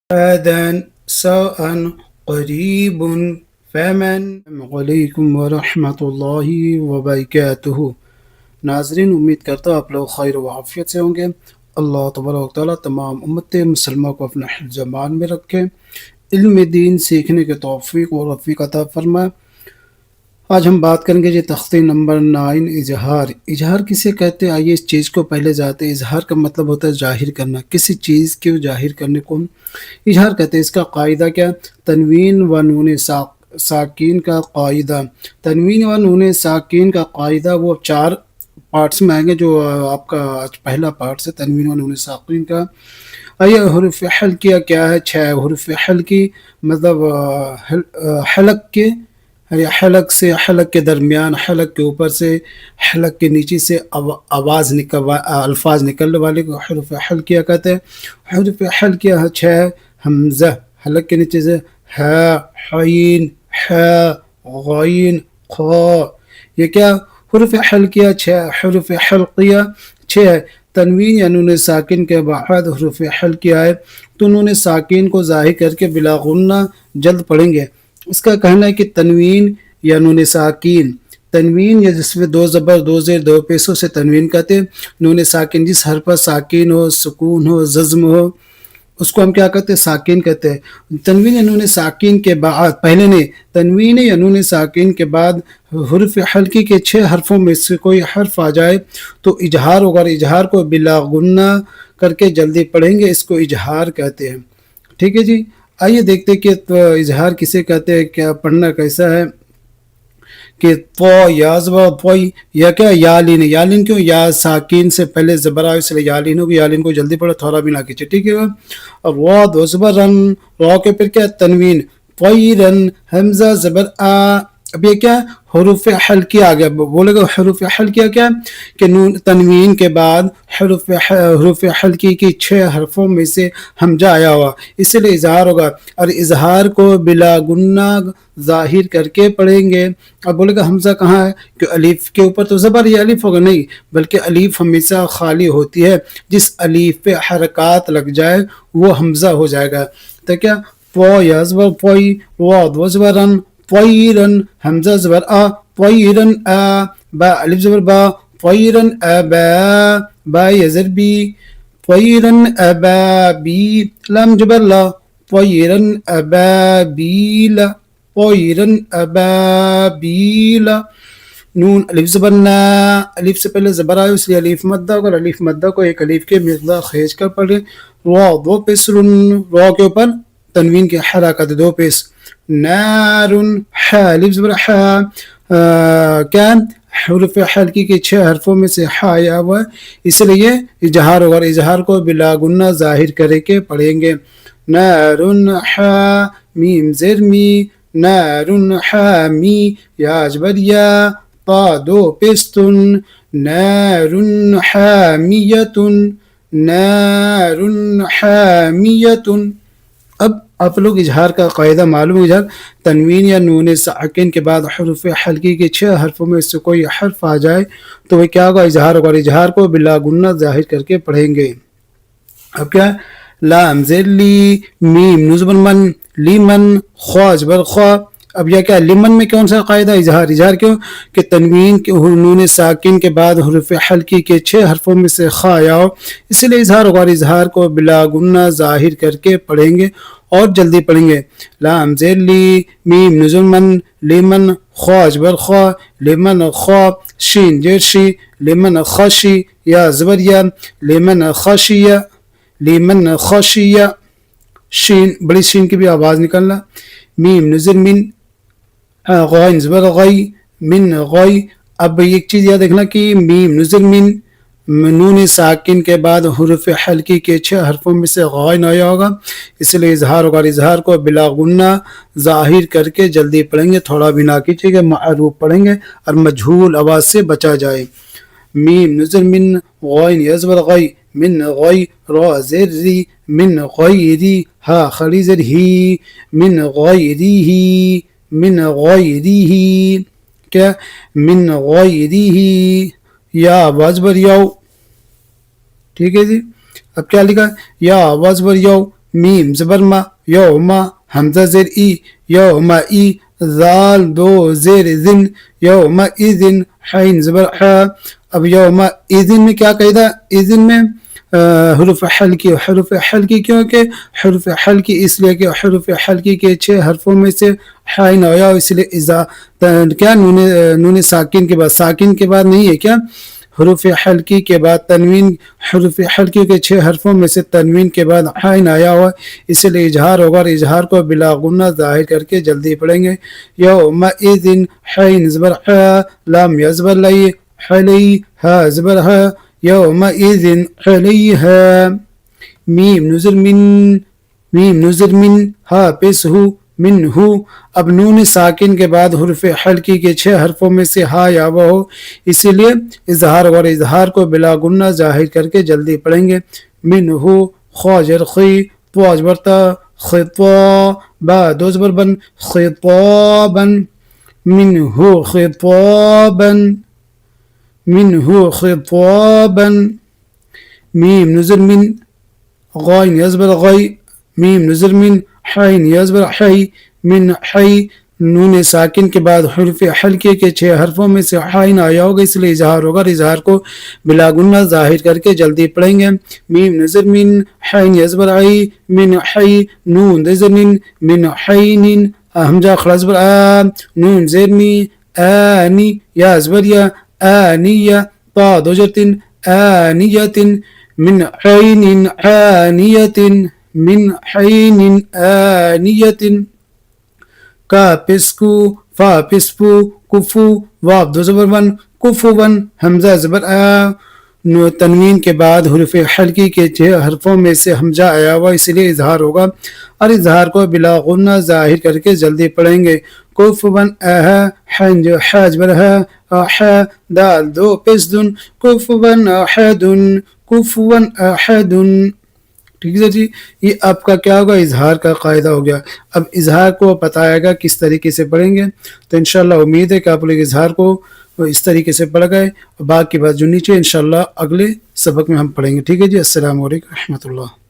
آذان ساء قریب فمن علیکم ورحمۃ اللہ وبرکاتہ۔ ناظرین، امید کرتا ہوں آپ لوگ خیر و عافیت سے ہوں گے۔ اللہ تبارک و تعالیٰ تمام امت مسلمہ کو اپنا حفظ امان میں رکھے، علم دین سیکھنے کے توفیق و رفیق عطا فرمائے۔ آج ہم بات کریں گے جی تختی نمبر 9، اظہار۔ اظہار کسے کہتے ہیں؟ آئیے اس چیز کو پہلے جاتے ہیں۔ اظہار کا مطلب ہوتا ہے ظاہر کرنا، کسی چیز کو ظاہر کرنے کو اظہار کہتے ہیں۔ اس کا قاعدہ کیا؟ تنوین و نون ساکین کا قاعدہ۔ تنوین و نون ساکین کا قاعدہ وہ 4 پارٹس میں آئیں گے جو آپ کا آج پہلا پارٹ ہے تنوین و نون ساکین کا۔ آئیے حروف حلقیہ کیا ہے؟ 6 حروف حلقی مطلب حلق کے، حلق سے حلق کے درمیان، حلق کے اوپر سے، حلق کے نیچے سے الفاظ نکلنے والے کو حروف حلقیہ کہتے ہیں۔ حروف حلقیہ 6 حمزہ، حلق کے نیچے سے عین غین خا، یہ کیا حروف حلقیہ 6 حروف حلقیہ 6۔ تنوین یا نون ساکن کے بعد حروف حلقیہ آئے تو نون ساکن کو ظاہر کر کے بلا غنہ جلد پڑھیں گے۔ اس کا کہنا ہے کہ تنوین یا نون ساکین، تنوین یا جس میں 2 زبر 2 زیر 2 پیشوں سے تنوین کہتے ہیں۔ نون ساکن جس حرف پر ساکین ہو، سکون ہو، جزم ہو، اس کو ہم کیا کہتے ہیں؟ ساکین کہتے ہیں۔ تنوین یا نون ساکین کے بعد، پہلے نہیں، تنوین یا نون ساکین کے بعد حروف حلقی کے 6 حرفوں میں سے کوئی حرف آ جائے تو اظہار ہوگا، اور اظہار کو بلا غنہ کر کے جلدی پڑھیں گے، اس کو اظہار کہتے ہیں۔ ٹھیک ہے جی، آئیے دیکھتے ہیں کہ اظہار کسے کہتے ہیں، کیا پڑھنا کیسا ہے۔ کہ تو یا زبر پوئی، یا کیا یالین، یالین کیوں؟ یا ساکین سے پہلے زبر آئے اس لیے یالین ہوگی، یالین کو جلدی پڑھو، تھوڑا بھی نہ کھینچے، ٹھیک ہے۔ اب وہ دو زبر رن، رو کے پھر کیا؟ تنوین، پوئی رن، حمزہ زبر آ۔ اب یہ کیا؟ حروف حلقیہ آ گیا، بولے گا حروف حلقیہ کیا؟ کہ نون تنوین کے بعد حروف حلقی کی 6 حرفوں میں سے حمزہ آیا ہوا، اس لیے اظہار ہوگا، اور اظہار کو بلا گنہ ظاہر کر کے پڑھیں گے۔ اب بولے گا حمزہ کہاں ہے؟ کہ الف کے اوپر تو زبر یا الف ہوگا، نہیں، بلکہ الف ہمیشہ خالی ہوتی ہے، جس الف پہ حرکات لگ جائے وہ حمزہ ہو جائے گا۔ تو کیا؟ پو یا زبر پوئی، وہ زبرن، طیرن، حمزہ زبر آ، طیرن آ، با الف زبر با، طیرن ابا، با یزر بی، طیرن ابابی، لام جبر لا، طیرن ابابیل، طیرن ابابیل، نون الف زبر نا، الف سے پہلے زبر آئے اس لیے الف مدہ، اگر الف مدہ کو ایک الف کے مقدار خیز کر پڑھیں۔ رو دو پیسرن، رو کے اوپر تنوین کے حرکت 2 پیش، نارن، حا الف زبر حا، کیا؟ حروف حلقی کے 6 حرفوں میں سے حا آیا ہوا ہے، اس لیے اظہار ہوگا، اور اظہار کو بلا گنہ ظاہر کرے کے پڑھیں گے۔ نارن حا میم زیر می، نارن حامی، یا جبر یا، طا 2 پیستن، نارن حامیتن، نارن حامیتن۔ اب آپ لوگ اظہار کا قاعدہ معلوم ہے۔ تنوین یا نون ساکن کے بعد حروف حلقی کے 6 حرفوں میں سے کوئی حرف آ جائے تو وہ کیا ہوگا؟ اظہار ہوگا، اور اظہار کو بلا گنہ ظاہر کر کے پڑھیں گے۔ اب کیا؟ لام زیر لی، میم نون زبر من، لیمن، خوا زبر خوا۔ اب یہ کیا؟ لمن میں کون سا قاعدہ؟ اظہار۔ اظہار کیوں؟ کہ تنوین کے نون ساکن کے بعد حروف حلقی کے 6 حرفوں میں سے خا آیا ہو، اس لیے اظہار ہوگا، اور اظہار کو بلا گنہ ظاہر کر کے پڑھیں گے اور جلدی پڑھیں گے۔ لام زیر لی، میم نون زبر من، لیمن، خوا زبر خوا، لیمن خوا، شین زیر شی، لیمن خاشی، یا زبر یا، لیمن خاشیہ، لیمن خاشیہ، شین بڑی شین کی بھی آواز نکلنا، میم نظر من، غائن زبر غی، من غی۔ اب ایک چیز یاد رکھنا کہ میم نظر من، نون ساکن کے بعد حروف حلقی کے 6 حرفوں میں سے غائن آیا ہوگا، اس لیے اظہار ہوگا، اور اظہار کو بلا غنہ ظاہر کر کے جلدی پڑھیں گے، تھوڑا بھی نہ کیجیے گا، معروف پڑھیں گے اور مجہول آواز سے بچا جائے۔ میم نظر من، غائن یزبر غی، من غی، را زیر ری، من غیری، ہا خلی زر ہی، من غیری ہی، من غیری ہی، کیا؟ من غیری ہی، یا واجبر یو، ٹھیک ہے جی۔ اب کیا لکھا؟ یا واجبر یو، میم زبر ما یوما حمزہ زیر ای یوما ای ذال دو زیر ذن یوما اذن حین زبر ح اب یوما اذن میں کیا قاعدہ اذن میں حروف حلقی حروف حلقی کیونکہ حروف حلقی اس لیے کہ حروف حلقی کے 6 حرفوں میں سے حین آیا اس لیے اذا کیا نون ساکن کے بعد ساکن کے بعد نہیں ہے کیا حروف حلقی کے بعد تنوین حروف حلقی کے 6 حرفوں میں سے تنوین کے بعد حین آیا ہوا اس لیے اظہار ہوگا اور اظہار کو بلا غنہ ظاہر کر کے جلدی پڑھیں گے یومئذ حین زبر ح لام یزبر لی حلی ہا زبر ہ یومئذ علیہا میم نزل من ہا پیس ہو من ہو اب نون ساکن کے بعد حرف حلقی کے 6 حرفوں میں سے ہا یا وہ ہو اسی لیے اظہار اور اظہار کو بلا غنہ ظاہر کر کے جلدی پڑھیں گے من ہو خواجر خی پواج برتا خطا با دوزبر بن خطابا من ہو خطابا منه خطابا ميم نزل من غاين يزبر غي ميم نزل من حين يزبر حي من حي نون ساکن کے بعد حرف حلقے کے 6 حرفوں میں سے حین آیا ہوگا اس لیے اظہار ہوگا اور اظہار کو بلا غنہ ظاہر کر کے جلدی پڑھیں گے میم نزل من حین یزبر عی من حی نون نزل من حین حمزہ خلاص بر نون زیر می آنی یا زبر یا آنیہ طا دوجرت آنیت من حین آنیت من حین آنیت کا پسکو فا پسپو کفو واب دو زبر ون کفو ون حمزہ زبر تنوین کے بعد حروف حلقی کے 6 حرفوں میں سے حمزہ آیا ہوا اس لیے اظہار ہوگا اور اظہار کو بلا غنہ ظاہر کر کے جلدی پڑھیں گے کفون حین جو حاج بر اح دال دو پیس دن کفون احد ٹھیک ہے جی یہ آپ کا کیا ہوگا اظہار کا قاعدہ ہو گیا اب اظہار کو بتایا گا کس طریقے سے پڑھیں گے تو انشاءاللہ امید ہے کہ آپ لوگ اظہار کو اس طریقے سے پڑھ گئے اور باقی بات جو نیچے انشاءاللہ اگلے سبق میں ہم پڑھیں گے ٹھیک ہے جی السلام علیکم رحمۃ اللہ